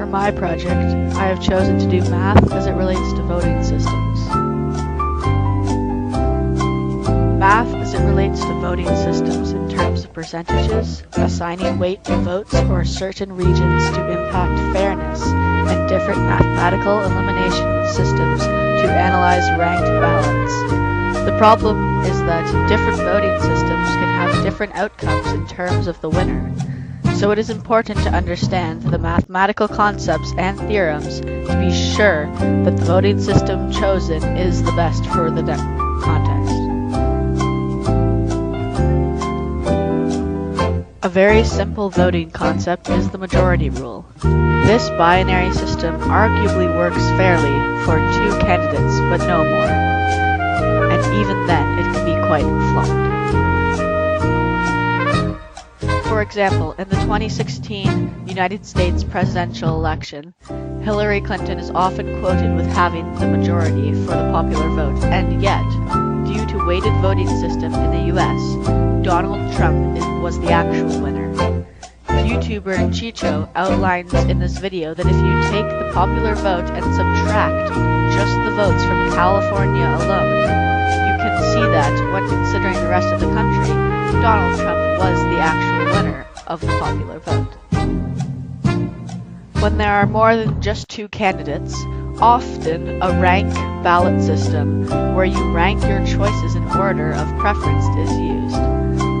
my project, I have chosen to do math as it relates to voting systems. Math as it relates to voting systems in terms of percentages, assigning weight to votes or certain regions to impact fairness, and different mathematical elimination systems to analyze ranked ballots. The problem is that different voting systems can have different outcomes in terms of the winner. So it is important to understand the mathematical concepts and theorems to be sure that the voting system chosen is the best for the context. A very simple voting concept is the majority rule. This binary system arguably works fairly for two candidates, but no more. And even then, it can be quite flawed. For example, in the 2016 United States presidential election, Hillary Clinton is often quoted with having the majority for the popular vote, and yet, due to weighted voting system in the US, Donald Trump was the actual winner. YouTuber Chicho outlines in this video that if you take the popular vote and subtract just the votes from California alone, you can see that when considering the rest of the country, Donald Trump was the actual winner of the popular vote. When there are more than just two candidates, often a rank ballot system where you rank your choices in order of preference is used.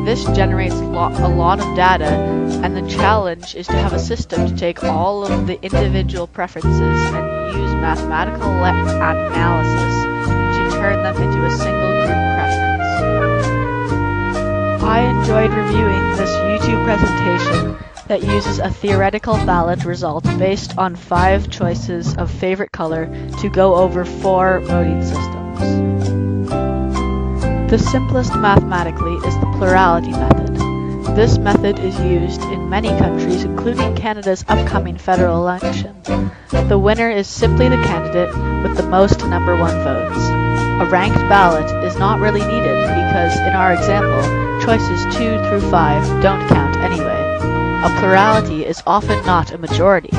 This generates a lot of data, and the challenge is to have a system to take all of the individual preferences and use mathematical analysis to turn them into a single group preference. I enjoyed reviewing this YouTube presentation that uses a theoretical ballot result based on 5 choices of favorite color to go over 4 voting systems. The simplest mathematically is the plurality method. This method is used in many countries, including Canada's upcoming federal election. The winner is simply the candidate with the most number 1 votes. A ranked ballot is not really needed because, in our example, choices 2 through 5 don't count anyway. A plurality is often not a majority.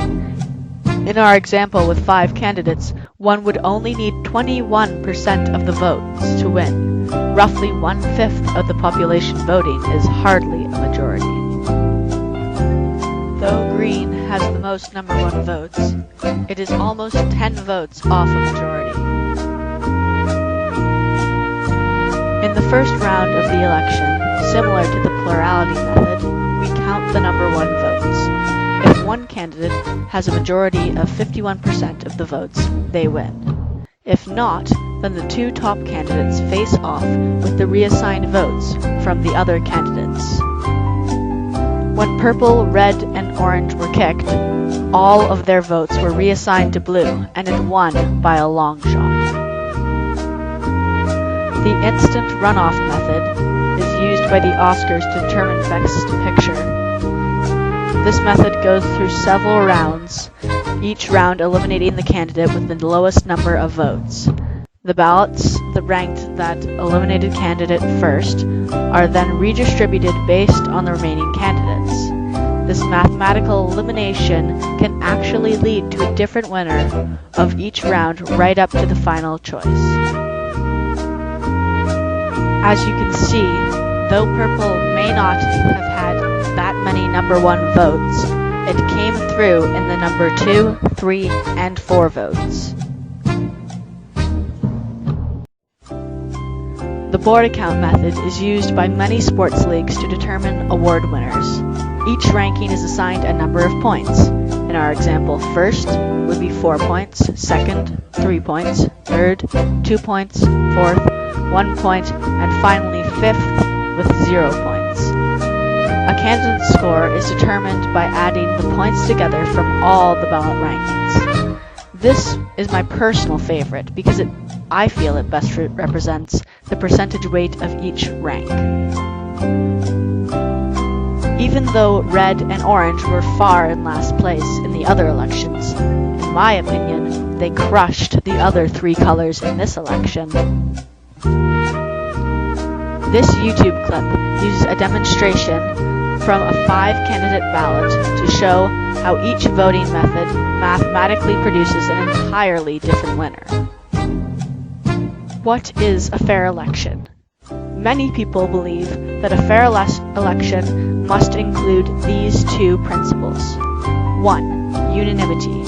In our example with 5 candidates, one would only need 21% of the votes to win. Roughly 1/5 of the population voting is hardly a majority. Though green has the most number 1 votes, it is almost 10 votes off a majority. In the first round of the election, similar to the plurality method, we count the number 1 votes. If one candidate has a majority of 51% of the votes, they win. If not, then the 2 top candidates face off with the reassigned votes from the other candidates. When purple, red, and orange were kicked, all of their votes were reassigned to blue, and it won by a long shot. The instant runoff method is used by the Oscars to determine Best Picture. This method goes through several rounds, each round eliminating the candidate with the lowest number of votes. The ballots that ranked that eliminated candidate first are then redistributed based on the remaining candidates. This mathematical elimination can actually lead to a different winner of each round right up to the final choice. As you can see, though purple may not have had that many number 1 votes, it came through in the number 2, 3, and 4 votes. The board account method is used by many sports leagues to determine award winners. Each ranking is assigned a number of points. In our example, first would be 4 points, second, 3 points, third, 2 points, fourth, 1 point, and finally 5th with 0 points. A candidate's score is determined by adding the points together from all the ballot rankings. This is my personal favorite because I feel it best represents the percentage weight of each rank. Even though red and orange were far in last place in the other elections, in my opinion, they crushed the other 3 colors in this election. This YouTube clip uses a demonstration from a 5-candidate ballot to show how each voting method mathematically produces an entirely different winner. What is a fair election? Many people believe that a fair election must include these two principles. 1. Unanimity.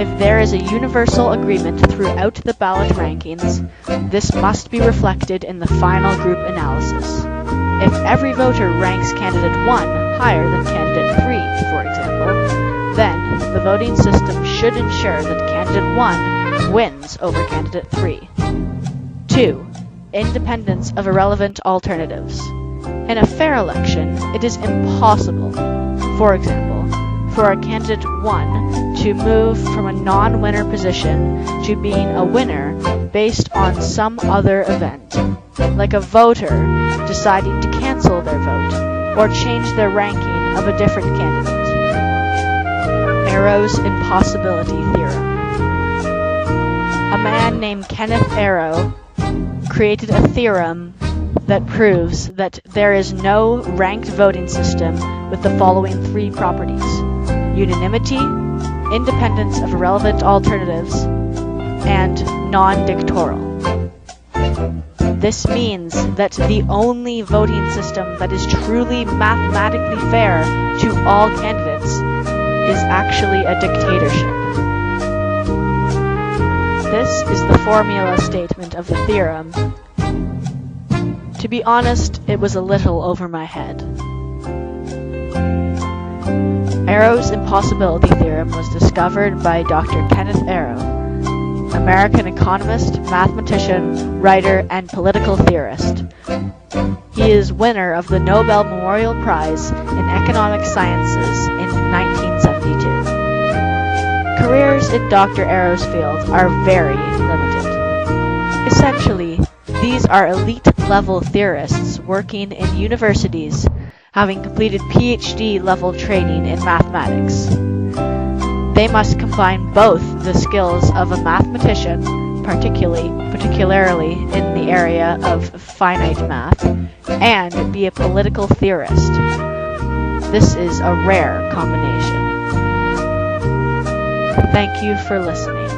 If there is a universal agreement throughout the ballot rankings, this must be reflected in the final group analysis. If every voter ranks candidate 1 higher than candidate 3, for example, then the voting system should ensure that candidate 1 wins over candidate 3. 2. Independence of irrelevant alternatives. In a fair election, it is impossible, for example, for a candidate 1 to move from a non-winner position to being a winner based on some other event, like a voter deciding to cancel their vote or change their ranking of a different candidate. Arrow's impossibility theorem. A man named Kenneth Arrow created a theorem that proves that there is no ranked voting system with the following 3 properties: unanimity, independence of irrelevant alternatives, and non-dictatorial. This means that the only voting system that is truly mathematically fair to all candidates is actually a dictatorship. This is the formula statement of the theorem. To be honest, it was a little over my head. Arrow's impossibility theorem was discovered by Dr. Kenneth Arrow, American economist, mathematician, writer, and political theorist. He is winner of the Nobel Memorial Prize in Economic Sciences in 1972. Careers in Dr. Arrow's field are very limited. Essentially, these are elite-level theorists working in universities, having completed PhD-level training in mathematics. They must combine both the skills of a mathematician, particularly in the area of finite math, and be a political theorist. This is a rare combination. Thank you for listening.